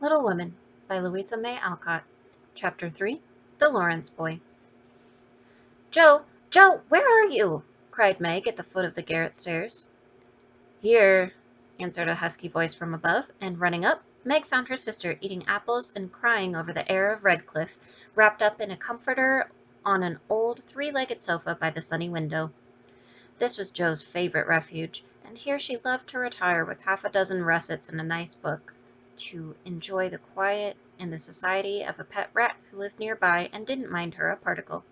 Little Women by Louisa May Alcott. Chapter 3 The Laurence Boy. "Joe! Joe! Where are you?" cried Meg at the foot of the garret stairs. "Here," answered a husky voice from above, and running up, Meg found her sister eating apples and crying over the heir of Redcliffe, wrapped up in a comforter on an old three-legged sofa by the sunny window. This was Joe's favourite refuge, and here she loved to retire with half a dozen russets and a nice book, to enjoy the quiet and the society of a pet rat who lived near by and didn't mind her a particle.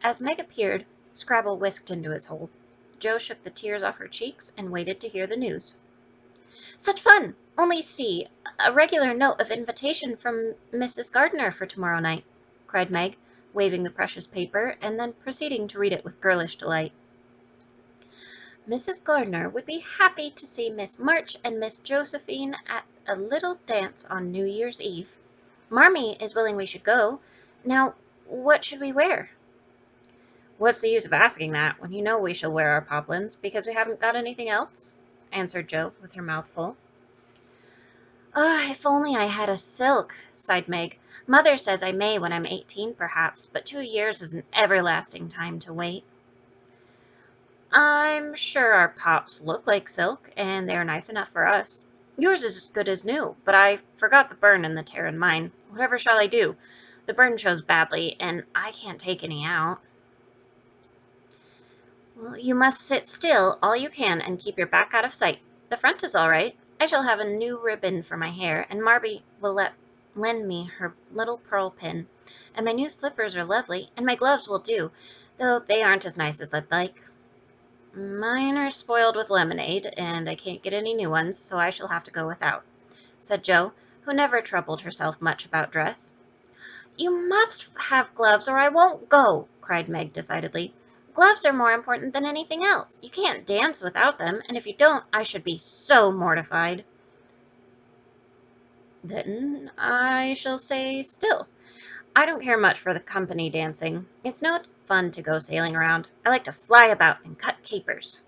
As Meg appeared, Scrabble whisked into his hole. Joe shook the tears off her cheeks and waited to hear the news. "Such fun! Only see, a regular note of invitation from Mrs. Gardiner for tomorrow night," cried Meg, waving the precious paper, and then proceeding to read it with girlish delight. "Mrs. Gardiner would be happy to see Miss March and Miss Josephine at a little dance on New Year's Eve. Marmee is willing we should go. Now, what should we wear?" "What's the use of asking that, when you know we shall wear our poplins, because we haven't got anything else?" answered Jo, with her mouth full. "Ah, if only I had a silk," sighed Meg. "Mother says I may when I'm 18, perhaps, but 2 years is an everlasting time to wait." "I'm sure our pops look like silk, and they are nice enough for us. Yours is as good as new, but I forgot the burn and the tear in mine. Whatever shall I do? The burn shows badly, and I can't take any out." "Well, you must sit still all you can and keep your back out of sight. The front is all right. I shall have a new ribbon for my hair, and Marby will lend me her little pearl pin. And my new slippers are lovely, and my gloves will do, though they aren't as nice as I'd like. Mine are spoiled with lemonade, and I can't get any new ones, so I shall have to go without," said Jo, who never troubled herself much about dress. "You must have gloves, or I won't go," cried Meg decidedly. "Gloves are more important than anything else. You can't dance without them, and if you don't, I should be so mortified." "Then I shall stay still. I don't care much for the company dancing. It's no fun to go sailing around. I like to fly about and cut capers."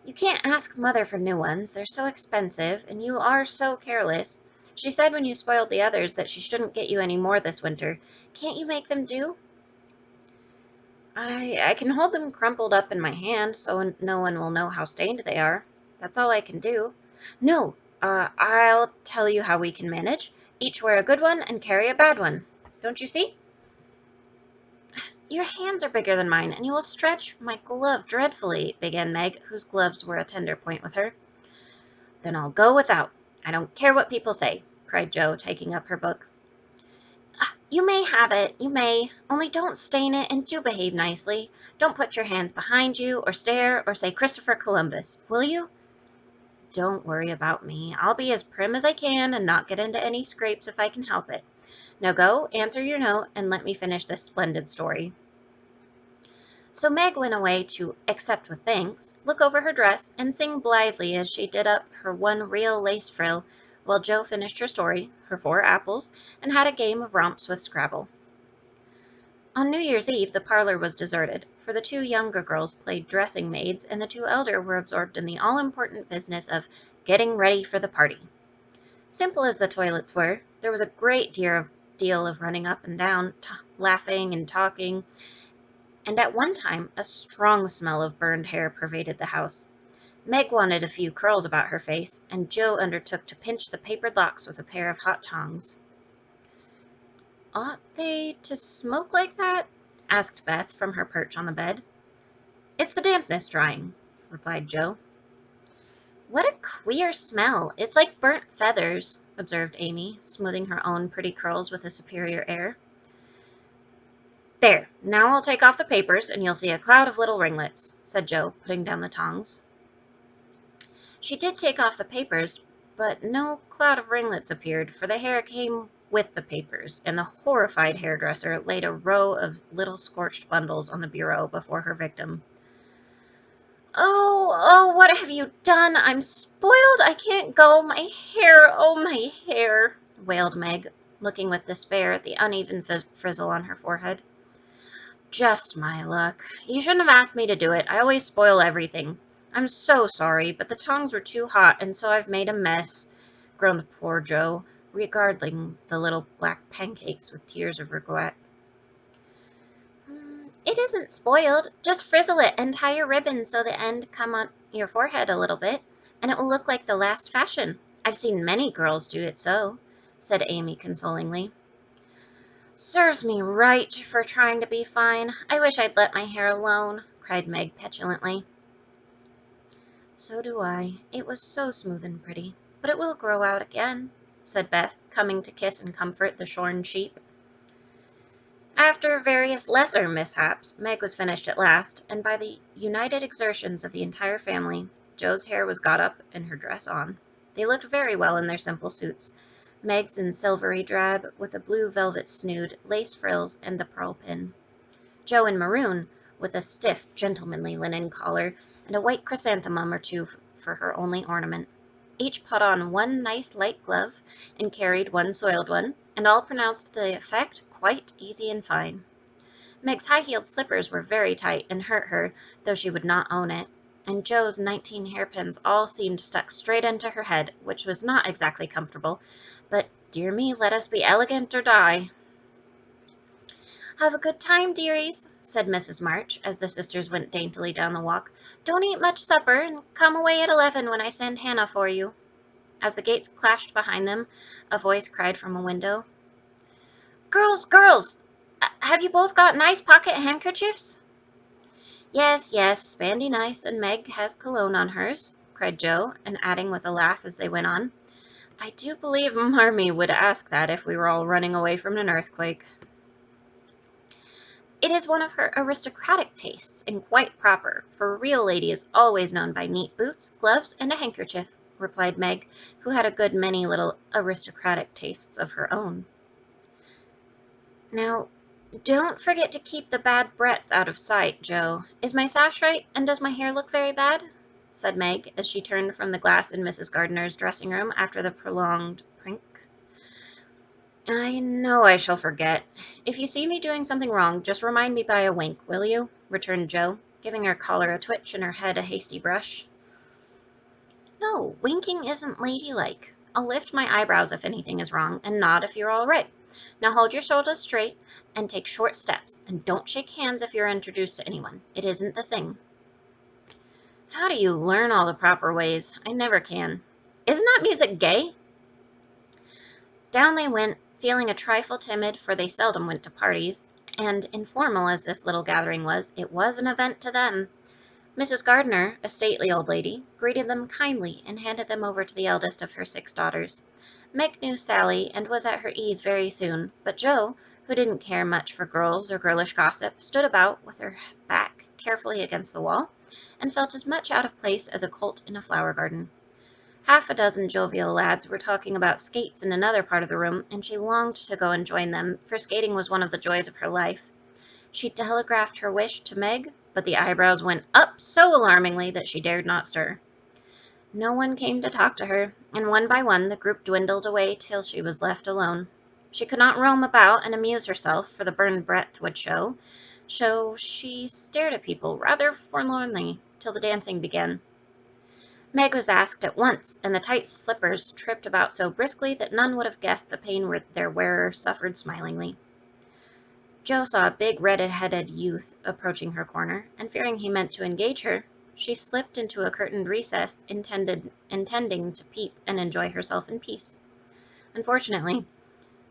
"You can't ask Mother for new ones. They're so expensive, and you are so careless. She said when you spoiled the others that she shouldn't get you any more this winter. Can't you make them do?" I can hold them crumpled up in my hand so no one will know how stained they are. That's all I can do." "No, I'll tell you how we can manage. Each wear a good one and carry a bad one. Don't you see?" "Your hands are bigger than mine, and you will stretch my glove dreadfully," began Meg, whose gloves were a tender point with her. "Then I'll go without. I don't care what people say," cried Jo, taking up her book. "You may have it, you may. Only don't stain it, and do behave nicely. Don't put your hands behind you, or stare, or say Christopher Columbus, will you?" "Don't worry about me. I'll be as prim as I can, and not get into any scrapes if I can help it. Now go, answer your note, and let me finish this splendid story." So Meg went away to "accept with thanks," look over her dress, and sing blithely as she did up her one real lace frill, while Jo finished her story, her 4 apples, and had a game of romps with Scrabble. On New Year's Eve the parlor was deserted, for the 2 younger girls played dressing maids, and the 2 elder were absorbed in the all-important business of getting ready for the party. Simple as the toilets were, there was a great deal of running up and down, laughing and talking, and at one time a strong smell of burned hair pervaded the house. Meg wanted a few curls about her face, and Jo undertook to pinch the papered locks with a pair of hot tongs. "Ought they to smoke like that?" asked Beth from her perch on the bed. "It's the dampness drying," replied Jo. "What a queer smell! It's like burnt feathers," observed Amy, smoothing her own pretty curls with a superior air. "There, now I'll take off the papers, and you'll see a cloud of little ringlets," said Jo, putting down the tongs. She did take off the papers, but no cloud of ringlets appeared, for the hair came with the papers, and the horrified hairdresser laid a row of little scorched bundles on the bureau before her victim. "Oh, what have you done? I'm spoiled. I can't go. My hair, oh, my hair," wailed Meg, looking with despair at the uneven frizzle on her forehead. "Just my luck. You shouldn't have asked me to do it. I always spoil everything. I'm so sorry, but the tongs were too hot, and so I've made a mess," groaned poor Joe, regarding the little black pancakes with tears of regret. It isn't spoiled. Just frizzle it and tie your ribbon so the end come on your forehead a little bit, and it will look like the last fashion. I've seen many girls do it so," said Amy consolingly. "Serves me right for trying to be fine. I wish I'd let my hair alone," cried Meg petulantly. "So do I. It was so smooth and pretty. But it will grow out again," said Beth, coming to kiss and comfort the shorn sheep. After various lesser mishaps, Meg was finished at last, and by the united exertions of the entire family, Jo's hair was got up and her dress on. They looked very well in their simple suits, Meg's in silvery drab, with a blue velvet snood, lace frills, and the pearl pin. Jo in maroon, with a stiff, gentlemanly linen collar, and a white chrysanthemum or two for her only ornament. Each put on one nice light glove, and carried one soiled one, and all pronounced the effect quite easy and fine. Meg's high-heeled slippers were very tight and hurt her, though she would not own it, and Jo's 19 hairpins all seemed stuck straight into her head, which was not exactly comfortable, but dear me, let us be elegant or die. "Have a good time, dearies," said Mrs. March, as the sisters went daintily down the walk. "Don't eat much supper, and come away at 11 when I send Hannah for you." As the gates clashed behind them, a voice cried from a window, "Girls, girls! Have you both got nice pocket handkerchiefs?" "Yes, yes, Spandy nice, and Meg has cologne on hers," cried Jo, and adding with a laugh as they went on, "I do believe Marmee would ask that if we were all running away from an earthquake." "It is one of her aristocratic tastes, and quite proper, for a real lady is always known by neat boots, gloves, and a handkerchief," replied Meg, who had a good many little aristocratic tastes of her own. "Now, don't forget to keep the bad breath out of sight, Jo. Is my sash right, and does my hair look very bad?" said Meg, as she turned from the glass in Mrs. Gardiner's dressing room after the prolonged prink. "I know I shall forget. If you see me doing something wrong, just remind me by a wink, will you?" returned Jo, giving her collar a twitch and her head a hasty brush. "No, winking isn't ladylike. I'll lift my eyebrows if anything is wrong, and nod if you're all right. Now hold your shoulders straight, and take short steps, and don't shake hands if you're introduced to anyone. It isn't the thing." "How do you learn all the proper ways? I never can. Isn't that music gay?" Down they went, feeling a trifle timid, for they seldom went to parties, and informal as this little gathering was, it was an event to them. Mrs. Gardiner, a stately old lady, greeted them kindly and handed them over to the eldest of her 6 daughters. Meg knew Sally and was at her ease very soon, but Jo, who didn't care much for girls or girlish gossip, stood about with her back carefully against the wall, and felt as much out of place as a colt in a flower garden. Half a dozen jovial lads were talking about skates in another part of the room, and she longed to go and join them, for skating was one of the joys of her life. She telegraphed her wish to Meg, but the eyebrows went up so alarmingly that she dared not stir. No one came to talk to her, and one by one the group dwindled away till she was left alone. She could not roam about and amuse herself, for the burned breath would show, so she stared at people rather forlornly till the dancing began. Meg was asked at once, and the tight slippers tripped about so briskly that none would have guessed the pain their wearer suffered smilingly. Jo saw a big red-headed youth approaching her corner, and fearing he meant to engage her, she slipped into a curtained recess, intending to peep and enjoy herself in peace. Unfortunately,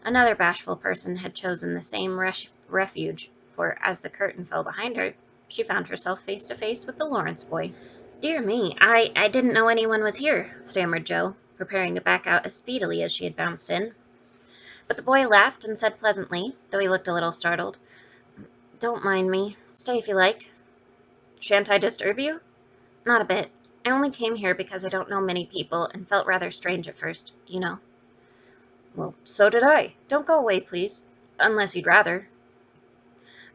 another bashful person had chosen the same refuge, for as the curtain fell behind her, she found herself face to face with the Laurence boy. "Dear me, I didn't know anyone was here," stammered Jo, preparing to back out as speedily as she had bounced in. But the boy laughed and said pleasantly, though he looked a little startled, "Don't mind me. Stay if you like." "Shan't I disturb you?" "Not a bit. I only came here because I don't know many people, and felt rather strange at first, you know." "Well, so did I. Don't go away, please. "Unless you'd rather."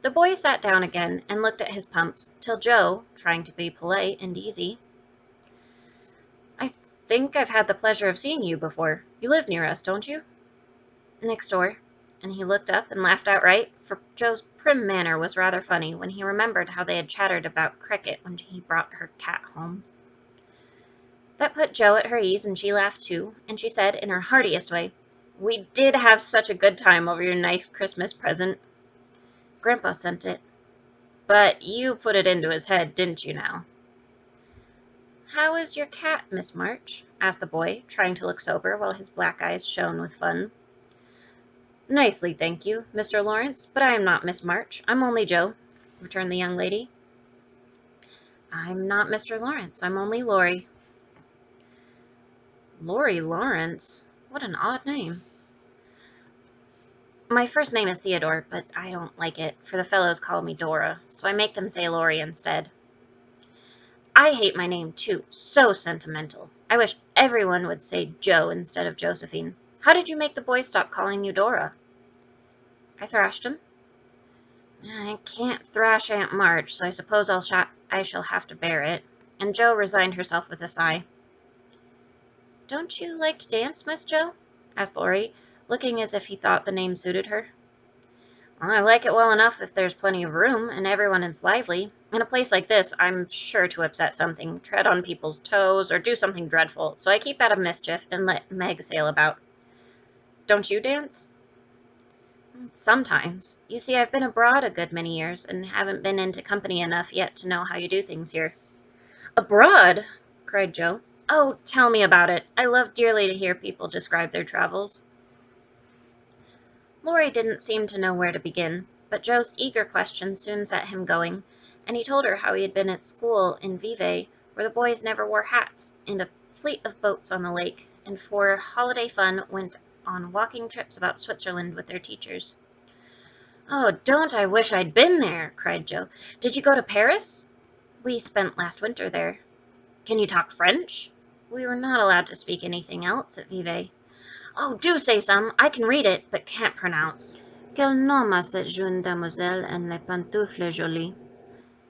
The boy sat down again and looked at his pumps, till Jo, trying to be polite and easy, I think I've had the pleasure of seeing you before. You live near us, don't you?" "Next door," and he looked up and laughed outright, for Jo's prim manner was rather funny when he remembered how they had chattered about cricket when he brought her cat home. That put Jo at her ease, and she laughed too, and she said in her heartiest way, "We did have such a good time over your nice Christmas present." "Grandpa sent it." "But you put it into his head, didn't you now?" "How is your cat, Miss March?" asked the boy, trying to look sober while his black eyes shone with fun. "Nicely, thank you, Mr. Laurence, but I am not Miss March. I'm only Jo," returned the young lady. "I'm not Mr. Laurence. I'm only Laurie." "Laurie Lawrence? What an odd name." "My first name is Theodore, but I don't like it, for the fellows call me Dora, so I make them say Laurie instead." "I hate my name, too. So sentimental. I wish everyone would say Jo instead of Josephine. How did you make the boys stop calling you Dora?" "I thrashed him." "I can't thrash Aunt March, so I suppose I shall have to bear it." And Jo resigned herself with a sigh. "Don't you like to dance, Miss Jo?" asked Laurie, looking as if he thought the name suited her. "Well, I like it well enough if there's plenty of room, and everyone is lively. In a place like this, I'm sure to upset something, tread on people's toes, or do something dreadful, so I keep out of mischief and let Meg sail about." "Don't you dance?" "Sometimes. You see, I've been abroad a good many years, and haven't been into company enough yet to know how you do things here." "Abroad!" cried Jo. "Oh, tell me about it. I love dearly to hear people describe their travels." Laurie didn't seem to know where to begin, but Joe's eager question soon set him going, and he told her how he had been at school in Vevey, where the boys never wore hats, in a fleet of boats on the lake, and for holiday fun went on walking trips about Switzerland with their teachers. "Oh, don't I wish I'd been there!" cried Jo. "Did you go to Paris?" "We spent last winter there." "Can you talk French?" "We were not allowed to speak anything else at Vevey." "Oh, do say some! I can read it, but can't pronounce." "Quel nom a cette jeune demoiselle en les pantoufles jolies?"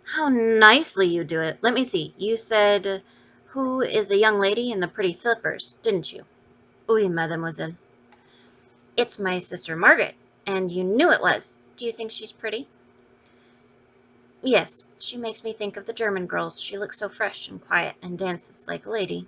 "How nicely you do it! Let me see. You said, 'Who is the young lady in the pretty slippers?' didn't you?" "Oui, mademoiselle." "It's my sister Margaret, and you knew it was. Do you think she's pretty?" "Yes, she makes me think of the German girls. She looks so fresh and quiet, and dances like a lady."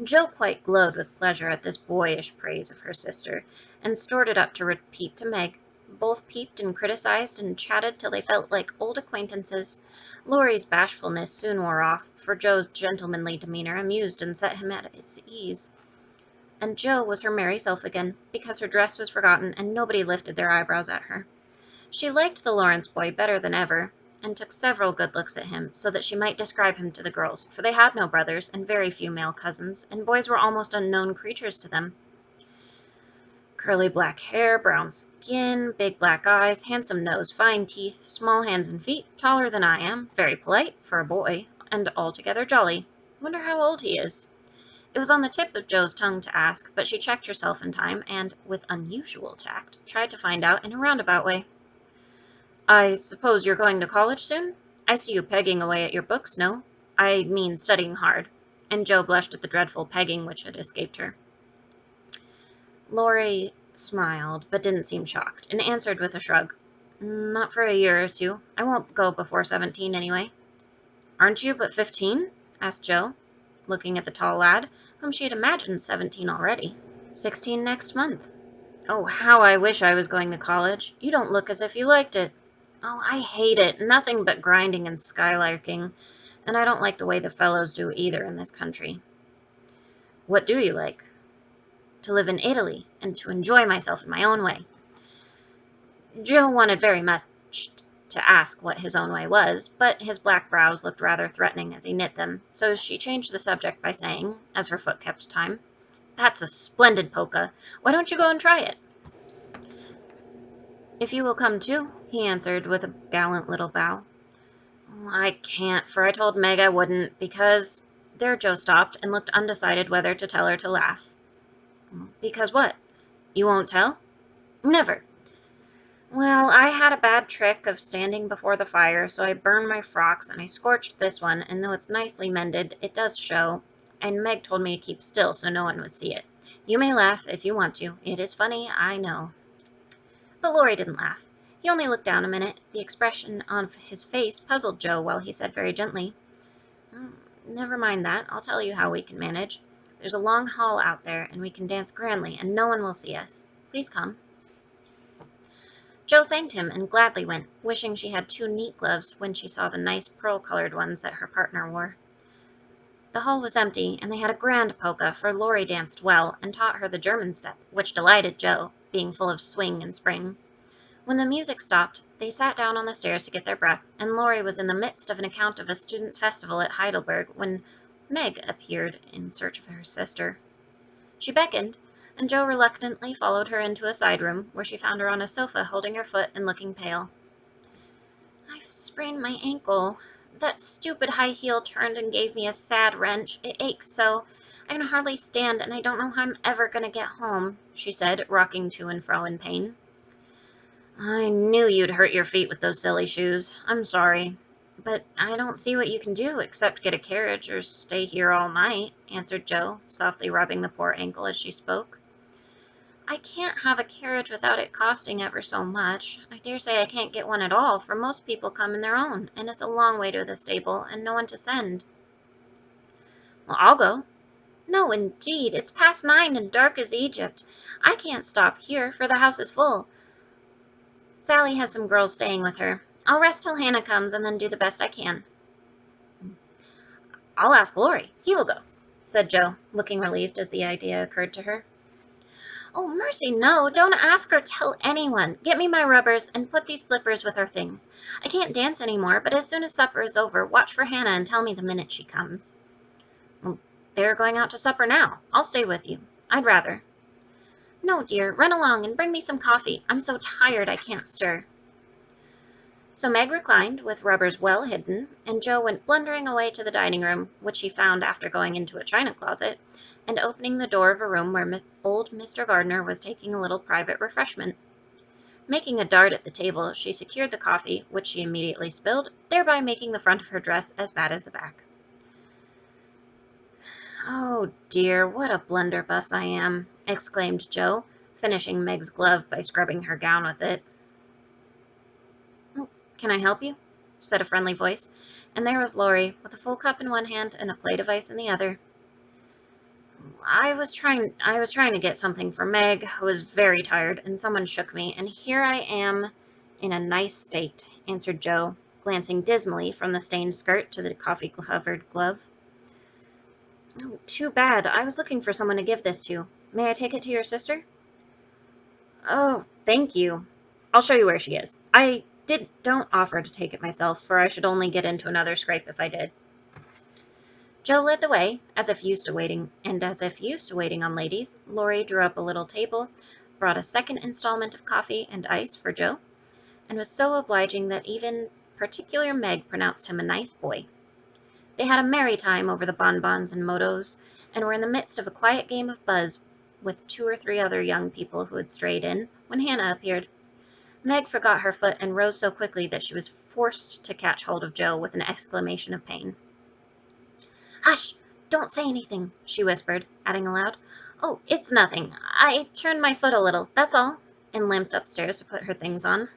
Jo quite glowed with pleasure at this boyish praise of her sister, and stored it up to repeat to Meg. Both peeped and criticized and chatted till they felt like old acquaintances. Laurie's bashfulness soon wore off, for Jo's gentlemanly demeanor amused and set him at his ease. And Jo was her merry self again, because her dress was forgotten and nobody lifted their eyebrows at her. She liked the Laurence boy better than ever, and took several good looks at him, so that she might describe him to the girls, for they had no brothers and very few male cousins, and boys were almost unknown creatures to them. Curly black hair, brown skin, big black eyes, handsome nose, fine teeth, small hands and feet, taller than I am, very polite for a boy, and altogether jolly. Wonder how old he is. It was on the tip of Jo's tongue to ask, but she checked herself in time, and, with unusual tact, tried to find out in a roundabout way. "I suppose you're going to college soon? I see you pegging away at your books, no? I mean studying hard." And Jo blushed at the dreadful pegging which had escaped her. Laurie smiled, but didn't seem shocked, and answered with a shrug. "Not for a year or two. I won't go before 17, anyway." "Aren't you but 15?" asked Jo, looking at the tall lad, whom she had imagined 17 already. "16 next month." "Oh, how I wish I was going to college. You don't look as if you liked it." "Oh, I hate it. Nothing but grinding and skylarking. And I don't like the way the fellows do either in this country." "What do you like?" "To live in Italy, and to enjoy myself in my own way." Jo wanted very much to ask what his own way was, but his black brows looked rather threatening as he knit them, so she changed the subject by saying, as her foot kept time, "That's a splendid polka. Why don't you go and try it?" "If you will come too," he answered with a gallant little bow. "I can't, for I told Meg I wouldn't, because—" There Jo stopped and looked undecided whether to tell her to laugh. "Because what? You won't tell?" "Never." "Well, I had a bad trick of standing before the fire, so I burned my frocks, and I scorched this one, and though it's nicely mended, it does show, and Meg told me to keep still so no one would see it. You may laugh if you want to. It is funny, I know." But Laurie didn't laugh. He only looked down a minute. The expression on his face puzzled Jo while he said very gently, Never mind that. I'll tell you how we can manage. There's a long hall out there, and we can dance grandly, and no one will see us. Please come." Jo thanked him and gladly went, wishing she had 2 neat gloves when she saw the nice pearl-colored ones that her partner wore. The hall was empty, and they had a grand polka, for Laurie danced well and taught her the German step, which delighted Jo, being full of swing and spring. When the music stopped, they sat down on the stairs to get their breath, and Laurie was in the midst of an account of a students' festival at Heidelberg when Meg appeared in search of her sister. She beckoned, and Jo reluctantly followed her into a side room, where she found her on a sofa holding her foot and looking pale. "I've sprained my ankle. That stupid high heel turned and gave me a sad wrench. It aches so. I can hardly stand, and I don't know how I'm ever going to get home," she said, rocking to and fro in pain. "I knew you'd hurt your feet with those silly shoes. I'm sorry. But I don't see what you can do except get a carriage or stay here all night," answered Jo, softly rubbing the poor ankle as she spoke. "I can't have a carriage without it costing ever so much. I dare say I can't get one at all, for most people come in their own, and it's a long way to the stable, and no one to send." "Well, I'll go." "No, indeed. It's past 9 and dark as Egypt. I can't stop here, for the house is full. Sally has some girls staying with her. I'll rest till Hannah comes, and then do the best I can." "I'll ask Laurie. He will go," said Jo, looking relieved as the idea occurred to her. "Oh, mercy, no! Don't ask or tell anyone. Get me my rubbers, and put these slippers with our things. I can't dance any more, but as soon as supper is over, watch for Hannah and tell me the minute she comes." "Well, they're going out to supper now. I'll stay with you. I'd rather." "No, dear. Run along and bring me some coffee. I'm so tired I can't stir." So Meg reclined, with rubbers well hidden, and Jo went blundering away to the dining room, which she found after going into a china closet, and opening the door of a room where old Mr. Gardner was taking a little private refreshment. Making a dart at the table, she secured the coffee, which she immediately spilled, thereby making the front of her dress as bad as the back. "Oh dear, what a blunderbuss I am!" exclaimed Jo, finishing Meg's glove by scrubbing her gown with it. "Oh, can I help you?" said a friendly voice, and there was Laurie, with a full cup in one hand and a plate of ice in the other. I was trying to get something for Meg, who was very tired, and someone shook me, and here I am in a nice state," answered Jo, glancing dismally from the stained skirt to the coffee-covered glove. "Oh, too bad. I was looking for someone to give this to. May I take it to your sister?" "Oh, thank you. I'll show you where she is. Don't offer to take it myself, for I should only get into another scrape if I did." Jo led the way, as if used to waiting on ladies. Laurie drew up a little table, brought a second installment of coffee and ice for Jo, and was so obliging that even particular Meg pronounced him a nice boy. They had a merry time over the bonbons and motos, and were in the midst of a quiet game of buzz with 2 or 3 other young people who had strayed in, when Hannah appeared. Meg forgot her foot and rose so quickly that she was forced to catch hold of Jo with an exclamation of pain. "Hush! Don't say anything," she whispered, adding aloud, "Oh, it's nothing. I turned my foot a little, that's all," and limped upstairs to put her things on.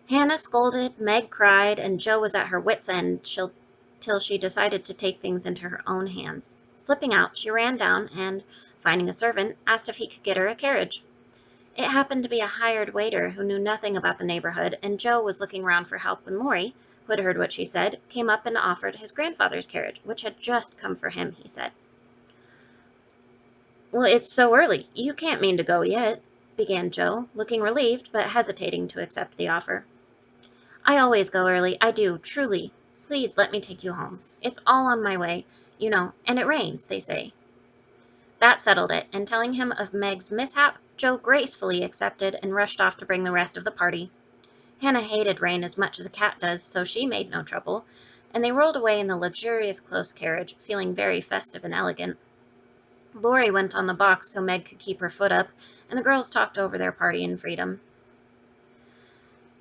Hannah scolded, Meg cried, and Jo was at her wits' end till she decided to take things into her own hands. Slipping out, she ran down and, finding a servant, asked if he could get her a carriage. It happened to be a hired waiter who knew nothing about the neighborhood, and Jo was looking round for help when Laurie, who had heard what she said, came up and offered his grandfather's carriage, which had just come for him, he said. "Well, it's so early. You can't mean to go yet," began Jo, looking relieved, but hesitating to accept the offer. "I always go early, I do, truly. Please let me take you home. It's all on my way, you know, and it rains, they say." That settled it, and telling him of Meg's mishap, Jo gracefully accepted and rushed off to bring the rest of the party. Hannah hated rain as much as a cat does, so she made no trouble, and they rolled away in the luxurious close carriage, feeling very festive and elegant. Laurie went on the box so Meg could keep her foot up, and the girls talked over their party in freedom.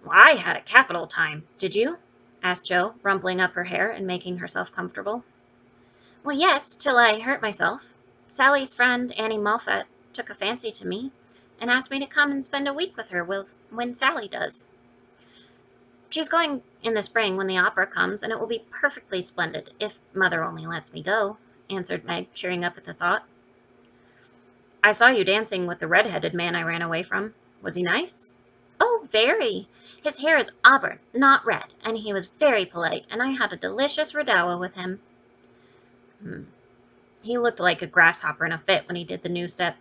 "Well, I had a capital time. Did you?" asked Jo, rumpling up her hair and making herself comfortable. "Well, yes, till I hurt myself. Sally's friend, Annie Moffat, took a fancy to me, and asked me to come and spend a week with her when Sally does." She's going in the spring when the opera comes, and it will be perfectly splendid, if Mother only lets me go," answered Meg, cheering up at the thought. "I saw you dancing with the red-headed man I ran away from. Was he nice?" "Oh, very! His hair is auburn, not red, and he was very polite, and I had a delicious redowa with him." "Hmm. He looked like a grasshopper in a fit when he did the new step.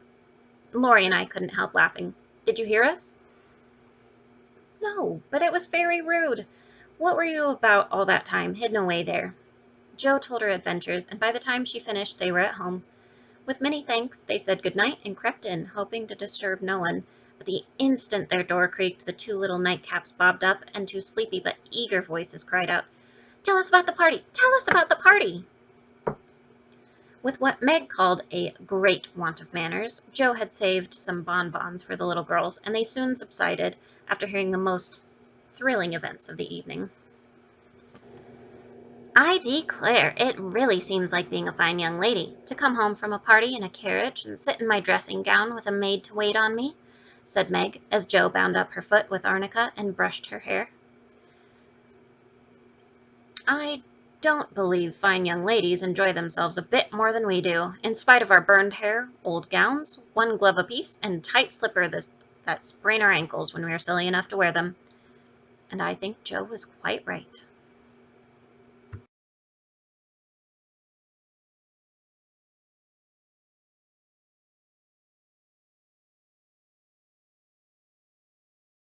Laurie and I couldn't help laughing. Did you hear us?" "No, but it was very rude. What were you about all that time, hidden away there?" Jo told her adventures, and by the time she finished they were at home. With many thanks, they said good night and crept in, hoping to disturb no one. But the instant their door creaked, the two little nightcaps bobbed up, and two sleepy but eager voices cried out, "Tell us about the party! Tell us about the party!" With what Meg called a great want of manners, Jo had saved some bonbons for the little girls, and they soon subsided after hearing the most thrilling events of the evening. "I declare, it really seems like being a fine young lady, to come home from a party in a carriage and sit in my dressing gown with a maid to wait on me," said Meg, as Jo bound up her foot with arnica and brushed her hair. "I don't believe fine young ladies enjoy themselves a bit more than we do, in spite of our burned hair, old gowns, one glove apiece, and tight slippers that sprain our ankles when we are silly enough to wear them." And I think Jo was quite right.